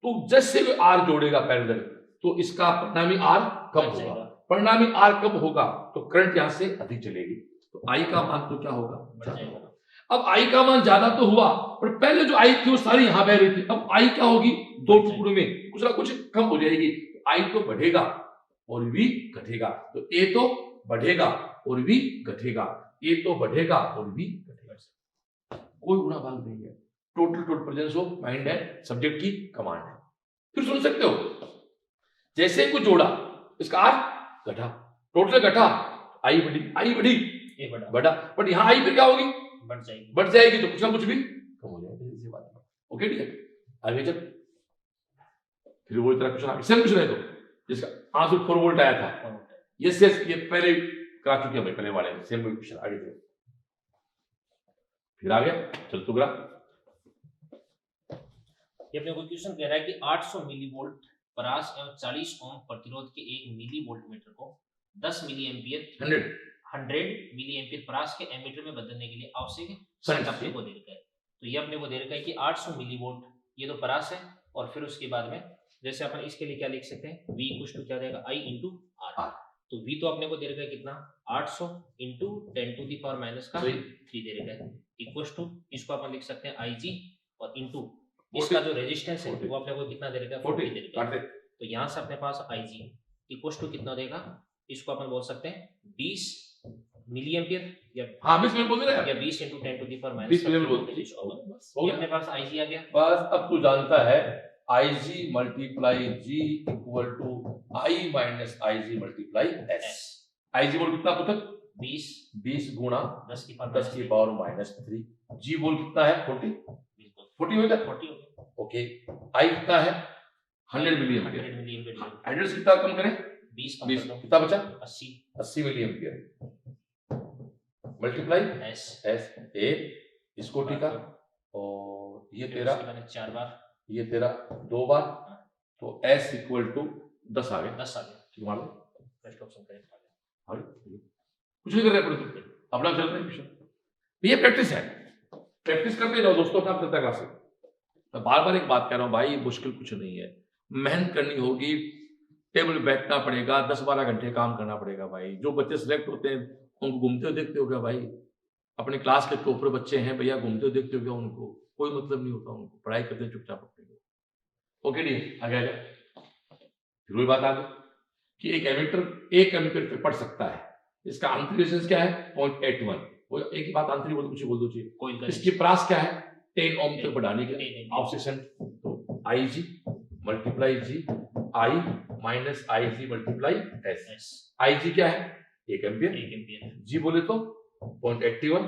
तो जैसे भी R जोड़ेगा पैरेलल तो इसका परिणामी R कम होगा, परिणामी R कम होगा तो करंट यहां से अधिक चलेगी, तो I का मान तो क्या होगा, ज्यादा होगा। अब I का मान ज्यादा तो हुआ, पर पहले जो I थी वो सारी यहां बह रही थी, अब I क्या होगी, 2 टुकड़ों में कुछ ना कुछ कम हो जाएगी, I तो बढ़ेगा और V घटेगा, तो A तो बढ़ेगा और V घटेगा, A तो बढ़ेगा और V घटेगा, कोई गुणा भाग नहीं है, total presence of mind and subject की कमांड है। फिर सुन सकते हो, जैसे कुछ जोड़ा इसका R घटा, टोटल घटा, I बढ़ी ये बढ़ा, बट यहाँ I फिर क्या होगी, बढ़ जाएगी, तो कुछ ना कुछ भी कम हो जाएगा, ओके ठीक है। आगे चल, फिर वो तरह क्वेश्चन सेम क्वेश्चन है, तो जिसका आंसर 4 वोल्ट आया था, यस ये पहले करा चुके हैं पहले वाले सेम क्वेश्चन। आगे चलो, फिर आ गया, चल तू करा। ये अपने को क्वेश्चन कह रहा है कि 800 मिलीवोल्ट परास एवं 40 ओम प्रतिरोध के एक मिली वोल्टमीटर को 10 मिली एम्पियर 100 मिली एम्पियर परास के एमीटर में बदलने के लिए आवश्यक शर्त अपने को दे रखा है। तो ये अपने को दे रखा है कि 800 मिलीवोल्ट, ये तो परास है, और फिर उसके बाद में जैसे अपन इसके लिए क्या लिख सकते हैं, V इक्वल टू क्या जाएगा, I इंटू R। तो V तो अपने को दे रखा है कितना, 800 into 10 to the power minus का 3 दे रखा है, इक्वल टू इसको अपन लिख सकते हैं IG, और इंटू इसका जो रेजिस्टेंस है वो अपने को कितना दे रखा है, 40 दे रखा है। तो यहाँ से अपने पास IG इक्वल टू कितना देगा, इसको अपन बोल सकते हैं 20 मिली एम्पियर, या हाँ 20 मिली बोल रहे हैं, या 20 into 10 to the power minus 20 milli बोल, ये अपने पास IG आ गया। बस अब तू जानता है IG multiply G equal to I minus IG multiply S। IG बोल कितना पुत्र, 20 गुणा 10 की पावर माइनस 3, G बोल कितना है 40 हो गया, ओके। I कितना है 100 मिली एम्पियर, 100 से कितना कम करें 20 कितना बचा 80 milli ampere multiply S A इसको टीका, और ये तेरा 4 बार, ये तेरा 2 बार, तो S इक्वल टू 10 आ गया, ठीक मान लो, फर्स्ट ऑप्शन करेक्ट आ गया। कुछ नहीं कर रहे अपन, अपना चल रहा है क्वेश्चन, ये प्रैक्टिस है, प्रैक्टिस करते जाओ दोस्तों अपना प्रत्येक क्लास से। मैं बार बार एक बात कह रहा हूँ भाई, मुश्किल कुछ नहीं है, मेहनत करनी होगी, टेबल पे बैठना पड़ेगा, 10-12 घंटे काम करना पड़ेगा भाई। जो बच्चे सिलेक्ट होते हैं उनको घूमते हुए देखते हो क्या भाई, अपने क्लास के टॉपर बच्चे हैं भैया, घूमते हुए देखते हो क्या, उनको कोई मतलब नहीं होता, उनको पढ़ाई करते चुपचाप अपने, ओके डी आगे आगे। फिर वही बात आ गई कि एक एमीटर पे पढ़ सकता है, इसका आंतरिक रेजिस्टेंस क्या है 0.81, वो एक ही बात आंतरिक बोल, कुछ बोल दो चाहिए। कोई इसकी प्रास क्या है? 10 ओम तक बढ़ाने के 10 लिए ऑब्सेशन, तो I G multiply G I minus I G multiply S. S I G क्या है? 1 एम्पियर। 1 एम्पियर जी बोले तो 0.81,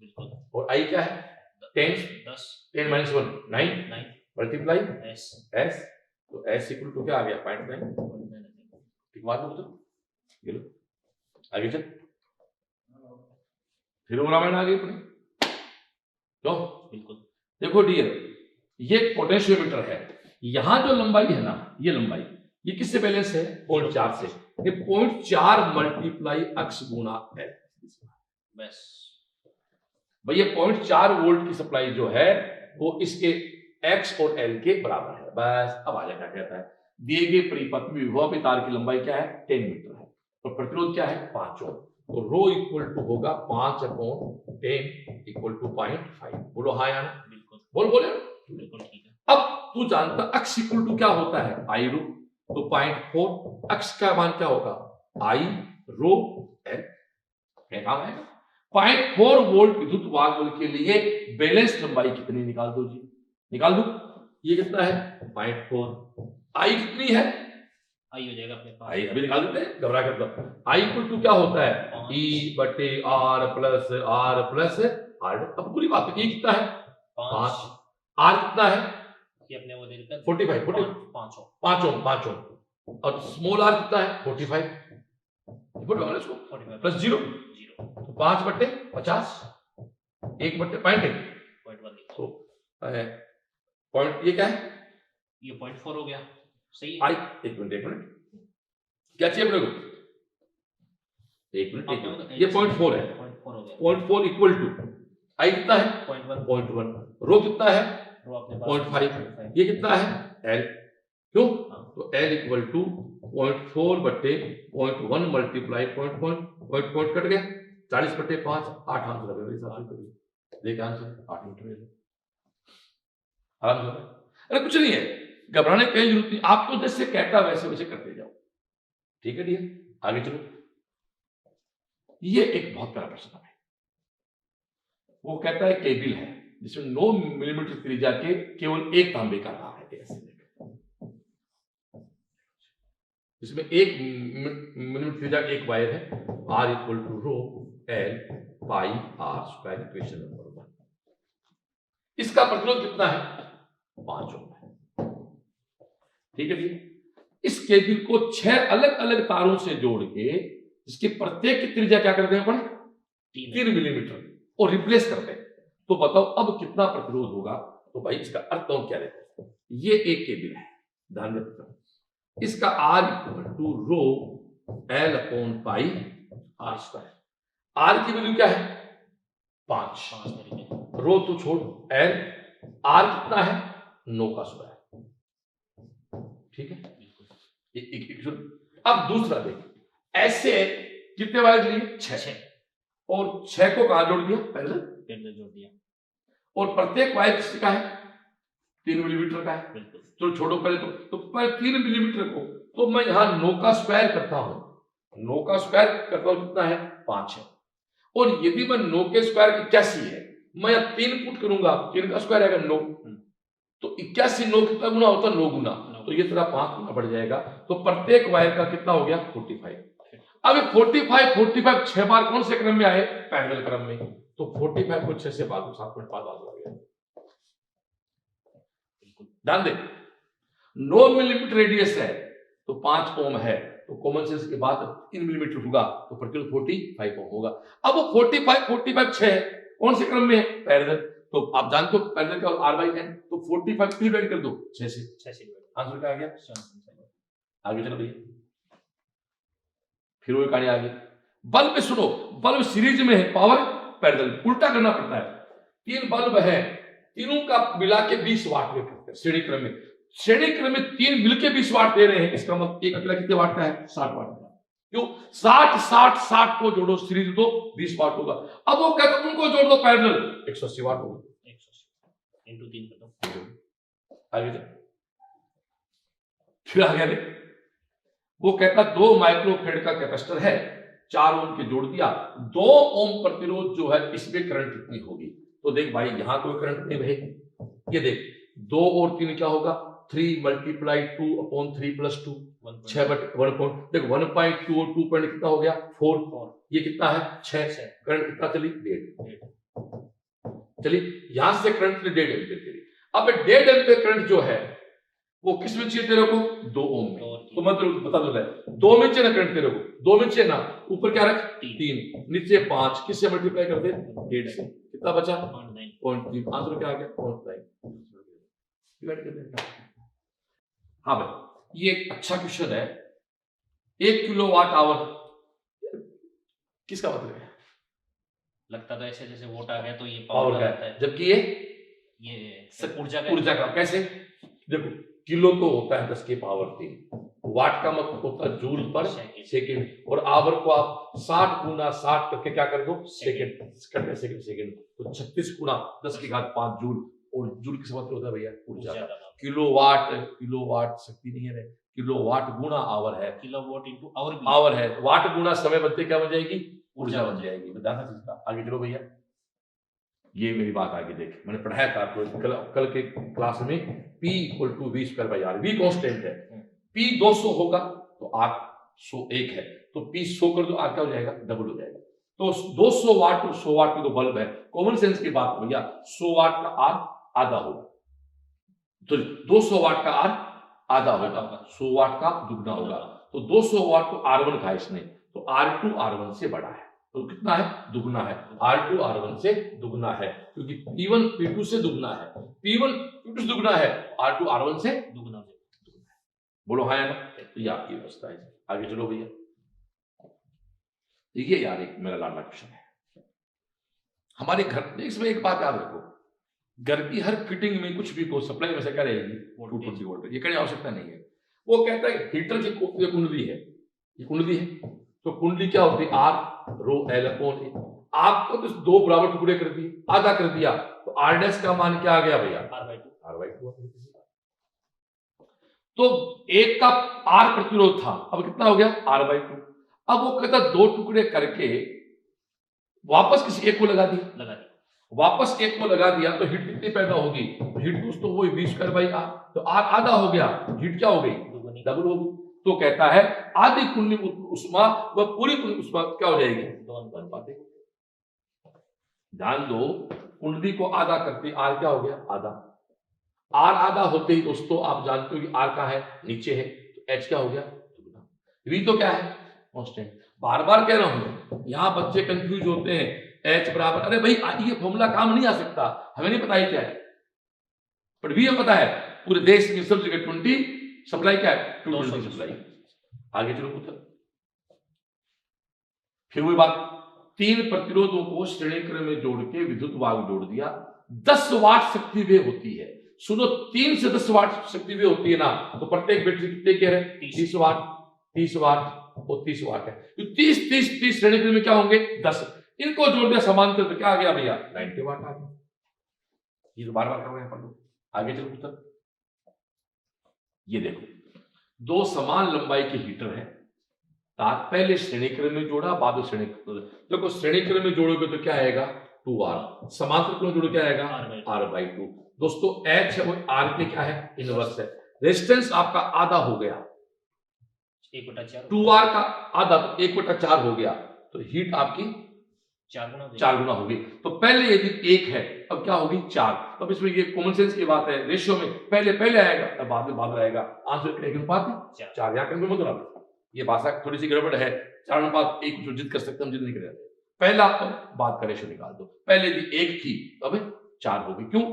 बिल्कुल। और आई क्या है? 10 10 माइनस 1 9 9 मल्टीप्लाई एस एस, तो एस इक्वल टू क्या आ गया? 0.9। ठीक बात है तो ये लो आगे चल, फिर वो रामायण आ गई अपनी। तो बिल्कुल देखो डियर, ये पोटेंशियोमीटर है, यहां जो लंबाई है ना, ये लंबाई, ये किससे बैलेंस है? 0.4 से। ये 0.4 मल्टीप्लाई अक्स गुना एल, बस भाई ये 0.4 वोल्ट की सप्लाई जो है वो इसके एक्स और एल के बराबर है। बस अब आ जाएगा, कहता है दिए गए परिपथ में विभव में तार की लंबाई क्या है? 10 मीटर है, और प्रतिरोध क्या है? 5 ओम। तो रो इक्वल टू होगा 5/10 इक्वल टू 0.5। बोलो हाँ या ना? बिल्कुल बोले बिल्कुल ठीक है। अब तू जानता अक्स इक्वल टू क्या होता है? आई रो, तो 0.4 अक्स का मान क्या होगा? आई रो एल। क्या काम आएगा? 0.4 वोल्ट विद्युत वाहक के लिए बैलेंस लंबाई कितनी? निकाल दो जी, निकाल दो। ये कितना है? 0.4। आई कितनी है? आई हो जाएगा अपने पास, आई अभी निकाल देते हैं, घबरा कर। आई इक्वल टू क्या होता है? ई बटे R plus R plus R. अब पूरी बात है, ई कितना है? 5। आर कितना है? ये अपने वो दे देता है 45 5 ओम 5 ओम, और स्मॉल आर कितना है? 45 प्लस 0, तो 5/50 1/0.1, तो पॉइंट ये क्या है? ये 0.4 हो गया, सही है। आई एक मिनट क्या चाहिए अपने को? एक मिनट, ये 0.4 है, 0.4 हो गया। 0.4 इक्वल टू आई कितना है? 0.1। रो कितना है? रो अपने पास 0.5। ये कितना है? एल। क्यों? हाँ। तो L equal to 0.4/0.1 multiply point कट गया 40/5, 8 आंसर है मेरे हिसाब से। देखिए आंसर 8 मीटर आराम से। अरे कुछ नहीं है, घबराने की कहीं जरूरत नहीं, आपको जैसे कहता वैसे वैसे करते जाओ, ठीक है डियर। आगे चलो, ये एक बहुत प्यारा प्रश्न है। वो कहता है केबल है जिसमें 9 मिलीमीटर त्रिज्या के केवल एक तांबे का तार है, ऐसे इसमें 1 मिलीमीटर त्रिज्या एक वायर है, R equal to rho L pi R square. Equation number 1। इसका प्रतिरोध कितना है? 5 ओम है, ठीक है जी। इस केबल को 6 अलग अलग तारों से जोड़ के इसकी प्रत्येक की त्रिज्या क्या करते हैं अपन? 3 मिलीमीटर, और रिप्लेस करते हैं। तो बताओ अब कितना प्रतिरोध होगा? तो भाई इसका अर्थ तो क्या देखो, ये एक केबल है, ध्यान रखना, इसका R equal to rho L upon pi R square. R की वैल्यू क्या है? 5। रो तो छोड़, एल आर कितना है? 9 का स्क्वायर, ठीक है। अब दूसरा देख, ऐसे कितने वायर लिए? 6, और 6 को कहां जोड़ दिया? पहले जोड़ दिया, और प्रत्येक वायर किसका है? 3 मिलीमीटर का है। तो छोड़ो पहले, तो पहले 3 मिलीमीटर को तो मैं यहां 9 का स्क्वायर करता हूं, 9 का स्क्वायर करता हूं, कितना है? 5 है। और यदि मैं 9 के स्क्वायर 81 है, मैं 3 पुट करूंगा, 3 का स्क्वायर आएगा 9, तो 81 9 कितना गुना होता है? 9 गुना, तो ये तेरा 5 गुना बढ़ जाएगा। तो प्रत्येक वायर का कितना हो गया? 45। अब 45 6 बार कौन से क्रम में आए? पैरेलल क्रम में, तो 45 को 6 से भागो 7.5 आ गया। ध्यान दे, 9 मिलीमीटर रेडियस है तो 5 ओम है, तो कॉमन सेंस के बाद 3 मिलीमीटर होगा तो प्रतिरोध 45 ओम होगा। अब वो 45 6 है, कौन से क्रम में है? पैरेलल। तो आप जानते हो पैरेलल का R/N, तो 45 डिवाइड कर दो 6 से, आंसर क्या आ गया? आगे चलो भैया, फिर वो कहानी आ गई। बल्ब में सुनो, बल्ब सीरीज में है, पावर पैरेलल, उल्टा करना पड़ता है। 3 बल्ब है, तीनों का मिला के 20 वाट में करते हैं श्रेणी क्रम में। श्रेणी क्रम में 3 मिलके 20 वाट दे रहे हैं, इसका मतलब एक अकेला कितने वाट का है? 60 वाट का। क्यों? 60 को जोड़ो सीरीज दो 20 वाट होगा। अब वो कहते हैं उनको जोड़ दो पैरेलल, 180 वाट होगा। 180 into 3 कर दो। आगे चल, फिर आगे वो कहता 2 माइक्रोफेड का कैपेसिटर है, 4 ओम के जोड़ दिया, 2 ओम प्रतिरोध जो है इसमें करंट कितनी होगी। तो देख भाई यहां कोई करंट नहीं बहेगी, ये देख 2 और 3 क्या होगा 3 × 2 / 3 + 2 6 बटे 1 देखो 1.2 और 2 पॉइंट कितना हो गया 4, ये कितना है 6, करंट कितना चली 1.5 चलिए यहां से करंट 1.5 एम्पीयर चली। अब 1.5 एम्पीयर करंट जो है वो किस में चाहिए तेरे को 2 ओम में, तो मतलब बता दो 2 में चाहिए ना करंट तेरे को, 2 में चाहिए ना, ऊपर क्या रख 3 नीचे 5, किससे मल्टीप्लाई कर दे 1.5 से, कितना बचा 0.3, आंसर क्या आ गया 0.9 डिवाइड कर देना। हाँ भाई ये एक अच्छा क्वेश्चन है। 1 किलोवाट आवर किसका मतलब है, लगता तो ऐसे जैसे वोट आ गया तो ये पावर का है, जबकि ये ऊर्जा का कैसे देखो, किलो तो होता है 10 की पावर 3, वाट का मतलब होता है जूल पर सेकंड, और आवर को आप 60 × 60 करके क्या कर दो सेकंड, तो 36 × 10⁵ जूल, और जूल किस मतलब होता है भैया ऊर्जा का। किलोवाट शक्ति नहीं है, किलोवाट गुणा आवर है, किलोवाट इनटू आवर है, वाट गुणा समय बनते क्या बन जाएगी ऊर्जा बन जाएगी। बताना चीज का आगे चलो भैया, ये मेरी बात आगे देख, मैंने पढ़ाया था आपको कल के क्लास में, P = v²/r, v कांस्टेंट है, P 200 होगा तो R 101 है, तो P 100 कर दो R क्या हो जाएगा डबल हो जाएगा। तो 200 वाट और 100 वाट की तो बल्ब है, कॉमन सेंस की बात भैया 100 वाट का R आधा होगा, तो 200 वाट का R आधा होगा, 100 वाट का दुगना होगा, तो 200 वाट को R1 कहा इसने, तो R2 R1 से बड़ा है, तो कितना है दुगना है, R2 R1 से दुगना है, क्योंकि P1 P2 से दुगना है, P1 P2 से दुगना है, R2 R1 से दुगना है। बोलो हाँ या ना, तो ये आपकी व्यवस्था है। आगे चलो भैया, देखिए यार एक मेरा लाडला क्वेश्चन है, हमारे घर इसमें एक बात याद रखो, घर की हर फिटिंग में कुछ भी को सप्लाई में से क्या रहेगी 220 वोल्ट, ये करने आवश्यकता नहीं है। वो कहता है हीटर की कुंडली है, ये कुंडली है, तो कुंडली क्या होती है R/L/A, आपको तो 2 बराबर टुकड़े कर दिए, आधा कर दिया, तो R' का मान क्या आ गया भैया R/2। तो एक का R प्रतिरोध था, अब कितना हो गया R/2। अब वो कहता 2 टुकड़े करके वापस किसी एक को लगा दिया, वापस एक को लगा दिया, तो हीट कितनी पैदा होगी, हीट दोस्तों वही v²/r, तो R आधा हो गया, हीट क्या हो गई डबल हो गई। तो कहता है आधी कुंडली उष्मा व पूरी कुंडली उष्मा क्या हो जाएगी ध्यान दो, कुंडली को आधा करते R क्या हो गया आधा, R आधा होते ही दोस्तों आप जानते हो कि R का है नीचे है, तो H क्या हो गया V तो क्या है कांस्टेंट। बार बार कह रहा हूं, यहां बच्चे कंफ्यूज होते हैं, H बराबर, अरे भाई ये फॉर्मूला काम नहीं आ सकता, हमें नहीं पता है क्या है, पर भी हमें पता है पूरे देश में सब जगह 20 सप्लाई क्या है 220 सप्लाई। आगे चलो पुत्र, फिर वही बात, 3 प्रतिरोधों को श्रेणी क्रम में जोड़ के विद्युत वाहक जोड़ दिया, 10 वाट शक्ति वे होती है। सुनो 3 से 10 वाट शक्ति वे होती है ना, तो प्रत्येक बैटरी कितने के है 30 वाट, 30 वाट और 30 वाट है, तो 30 श्रेणी क्रम में क्या होंगे 10, इनको जोड़ दिया समांतर, तो क्या आ गया भैया 90 वाट आ गया। ये तो बार बार कर रहे हैं अपन लोग। आगे चलो पुत्र, ये देखो 2 समान लंबाई के हीटर हैं, तार पहले श्रेणी क्रम में जोड़ा, बाद में श्रेणी, देखो श्रेणी क्रम में जोड़ोगे तो क्या आएगा 2R, समांतर क्रम में जोड़ो क्या आएगा R/2। दोस्तों H है वो R के क्या है इनवर्स है, रेजिस्टेंस आपका आधा हो गया 2R का आधा 1/4 हो गया, तो हीट आपकी 4 गुना होगी। तो पहले यदि 1 है अब क्या होगी 4, अब इसमें ये कॉमन सेंस की बात है, रेशियो में पहले आएगा तब बाद में आएगा, आंसर क्या अनुपात 4। यहाँ करने मतलब ये भाषा थोड़ी सी गड़बड़ है, 4:1 जो जिद कर सकते हम जिद नहीं कर, पहला तो बात का रेशियो निकाल दो, पहले यदि 1 थी अब 4 होगी, क्यों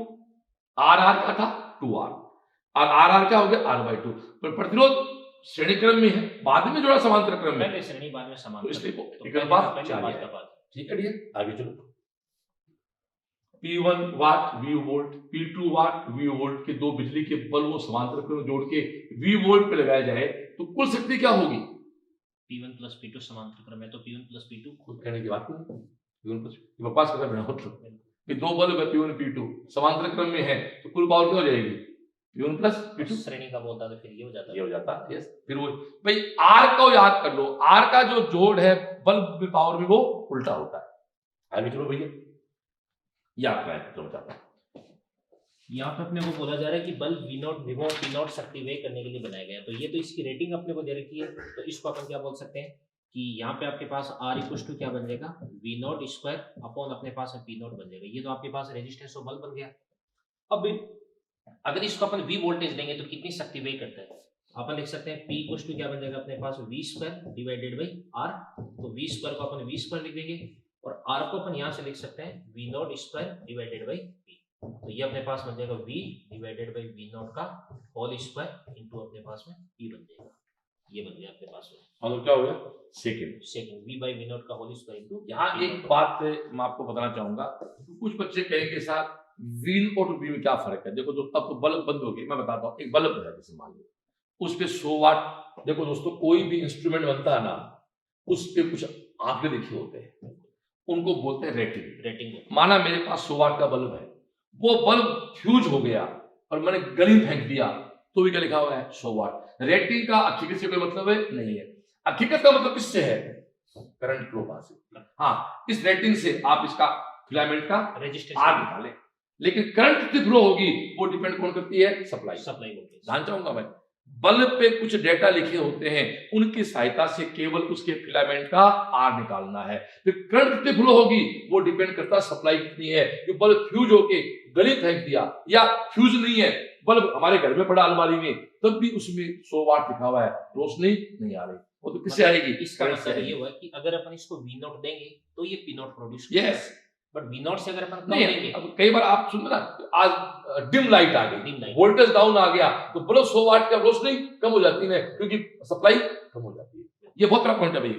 R क्या था 2R, और R क्या हो गया R/2, पर प्रतिरोध श्रेणी क्रम में है, बाद में जोड़ा समांतर क्रम में, श्रेणी बाद में समांतर, तो इसलिए ठीक है, आगे चलो। P1 वाट V वोल्ट, P2 वाट V वोल्ट के 2 बिजली के बल्ब समांतर क्रम में जोड़ के V वोल्ट पे लगाया जाए तो कुल शक्ति क्या होगी P1 + P2 समांतर क्रम है, तो P1 + P2 खुद कहने की बात नहीं, P1 + बकवास करना बिना मतलब कि 2 बल्ब है P1 P2 समांतर क्रम में है, तो कुल पावर क्या हो जाएगी P1 + P2, श्रेणी का बोलता तो फिर ये हो जाता, यस। फिर वो भाई R को याद कर लो, R का जो जोड़ है बल्ब में पावर भी वो उल्टा होता है। आगे चलो भैया, ये आपका है जो बताता हूं। यहाँ पे अपने को बोला जा रहा है कि बल्ब V0 शक्ति व्यय करने के लिए बनाया गया है। तो ये तो इसकी रेटिंग अपने को दे रखी है, तो इसको अपन क्या बोल सकते हैं कि यहाँ पे आपके पास R इक्वल टू क्या बन जाएगा, V0 स्क्वायर अपॉन अपने पास P0 बन जाएगा। ये तो आपके पास रेजिस्टेंस ऑफ बल्ब बन गया। अब अगर इसको अपन V वोल्टेज देंगे तो कितनी शक्ति व्यय करता है, अपन लिख सकते हैं P इक्वल टू क्या बन जाएगा अपने पास V square divided by R। तो V स्क्वायर को अपन V स्क्वायर लिख देंगे और R को अपन यहाँ से लिख सकते हैं V0 square divided by P। तो ये अपने पास बन जाएगा V डिवाइडेड बाई V0 का होल स्क्वायर इनटू अपने पास में P बन जाएगा। ये बन गया अपने पास में, मतलब क्या हो गया, सेकंड। V बाई V0 का होल स्क्वायर इनटू। यहाँ एक बात मैं आपको बताना चाहूंगा, कुछ बच्चे कहेंगे साथ V और V में क्या फर्क है। देखो दोस्तों, अब तो बल्ब बंद हो गई, मैं बताता हूँ। एक बल्ब है जैसे मान लो, उस पे 100 वाट। देखो दोस्तों, कोई भी इंस्ट्रूमेंट बनता है ना, उस पे कुछ आंकड़े लिखे होते हैं, उनको बोलते हैं रेटिंग। माना मेरे पास 100 वाट का बल्ब है, वो बल्ब फ्यूज हो गया और मैंने गली फेंक दिया, तो भी क्या लिखा हुआ है, 100 वाट। रेटिंग का हकीकत से कोई मतलब है नहीं है। हकीकत का मतलब किससे है, करंट फ्लो पास से। हाँ, इस रेटिंग से आप इसका फिलामेंट का रेजिस्टेंस आर निकालें, लेकिन करंट कितनी फ्लो होगी वो डिपेंड कौन करती है, सप्लाई वोल्टेज। ध्यान चाहूंगा मैं, बल्ब पे कुछ डेटा लिखे होते हैं, उनकी सहायता से केवल उसके फिलामेंट का आर निकालना है। फिर करंट कितनी फ्लो होगी वो डिपेंड करता है सप्लाई कितनी है। जो बल्ब फ्यूज होके गली फेंक दिया, या फ्यूज नहीं है, बल्ब हमारे घर में पड़ा अलमारी में, तब भी उसमें 100 वाट लिखा हुआ है, रोशनी नहीं आ रही, वो तो किससे आएगी, इसका मतलब ये हुआ कि अगर अपन इसको V0 देंगे तो ये P0 produce yes. But V0 से अगर अपन कम नहीं, देंगे, अब कई बार आप सुन ना, आज डिम लाइट आ गई, dim light। वोल्टेज डाउन आ गया, तो बल्ब 100 वाट का रोशनी कम हो जाती है, क्योंकि सप्लाई कम हो जाती है। ये बहुत बड़ा पॉइंट है भाई।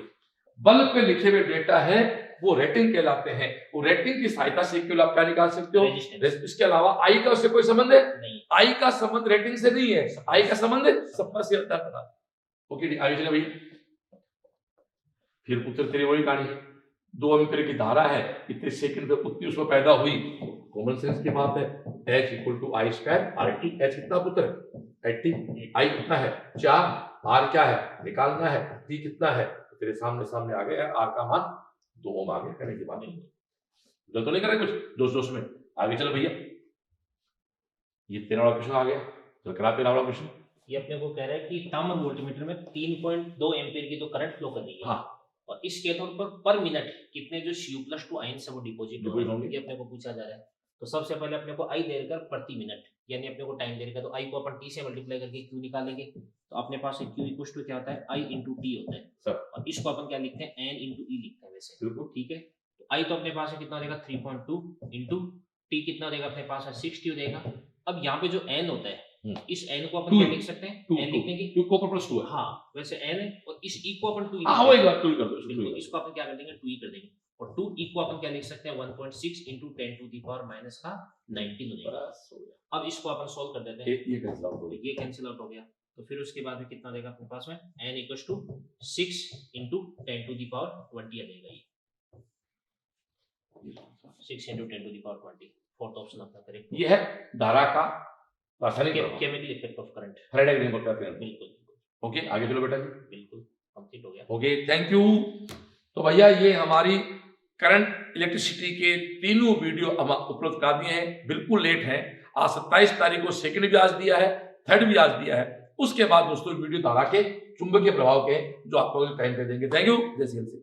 बल्ब पे लिखे हुए डेटा है वो रेटिंग कहलाते हैं। वो रेटिंग की सहायता से केवल आप क्या निकाल सकते हो, इसके अलावा आई का उससे कोई संबंध है नहीं, आई का संबंध रेटिंग से नहीं है, आई का संबंध सप्लाई से होता है। ओके, आगे चले भैया। फिर पुत्र तेरी वही कहानी है, 2 एम्पीयर की धारा है, इतने सेकंड में उतनी उसमें पैदा हुई, कॉमन सेंस की बात है। H equal to I square RT। H कितना पुत्र, 80, I कितना है 4, R क्या है निकालना है, T कितना है, तो तेरे सामने आ गया, R का मान 2 ओम आ गया। करने की बात नहीं, गलत तो नहीं कर रहे कुछ दोस्त में। आगे चलो भैया, ये 13 वाला क्वेश्चन आ गया, तो करा 13 वाला क्वेश्चन। ये अपने को कह रहा है कि ताम्र वोल्टमीटर में 3.2 एम्पीयर की तो करंट फ्लो कर रही है। हाँ, और इस कैथोड पर मिनट कितने जो Cu+2 आयन्स है वो डिपॉजिट होंगे, ये अपने को पूछा जा रहा है। तो सबसे पहले अपने को I देकर प्रति मिनट, यानी अपने को टाइम देकर, तो I को अपन T से मल्टीप्लाई करके Q निकालेंगे, तो अपने पास Q इक्वल टू क्या होता है, I इंटू T होता है सर। और इसको अपन क्या लिखते हैं, N इंटू E लिखते हैं वैसे, ठीक है। तो I तो अपने पास है कितना देगा 3.2 इंटू T कितना देगा अपने पास है 60 देगा। अब यहाँ पे जो N होता है, इस N को अपन क्या लिख सकते हैं, N लिख देंगे, Q को प्लस 2 है। हाँ, वैसे N है, और इस E को अपन 2 हाँ, वही बात 2 कर दो, बिल्कुल, इसको अपन क्या कर देंगे 2 कर देंगे, और 2E को अपन क्या लिख सकते हैं 1.6 into 10 to the power minus का 19 हो जाएगा। अब इसको अपन सोल्व कर देते हैं, ये कैंसिल आउट हो गया, ये कैंसिल आउट हो गया। तो फिर उसके बाद में कितना देगा अपने पास में, N equals to 6 into 10 to the power 20 आ जाएगा। ये 6 into 10 to the power 20, fourth option अपना करेक्ट। ये है धारा का रासायनिक chemical effect of current, Friday के नंबर का। बिल्कुल। ओके, आगे चलो बेटा जी। बिल्कुल कंप्लीट हो गया। Okay, thank you. तो भैया ये हमारी करंट इलेक्ट्रिसिटी के तीनों वीडियो हम उपलब्ध करा दिए हैं, बिल्कुल लेट हैं। आज 27 तारीख को सेकंड भी आज दिया है, थर्ड भी आज दिया है। उसके बाद दोस्तों वीडियो धारा के चुंबकीय प्रभाव के जो आपको टाइम पे देंगे। थैंक यू, जय श्री राम।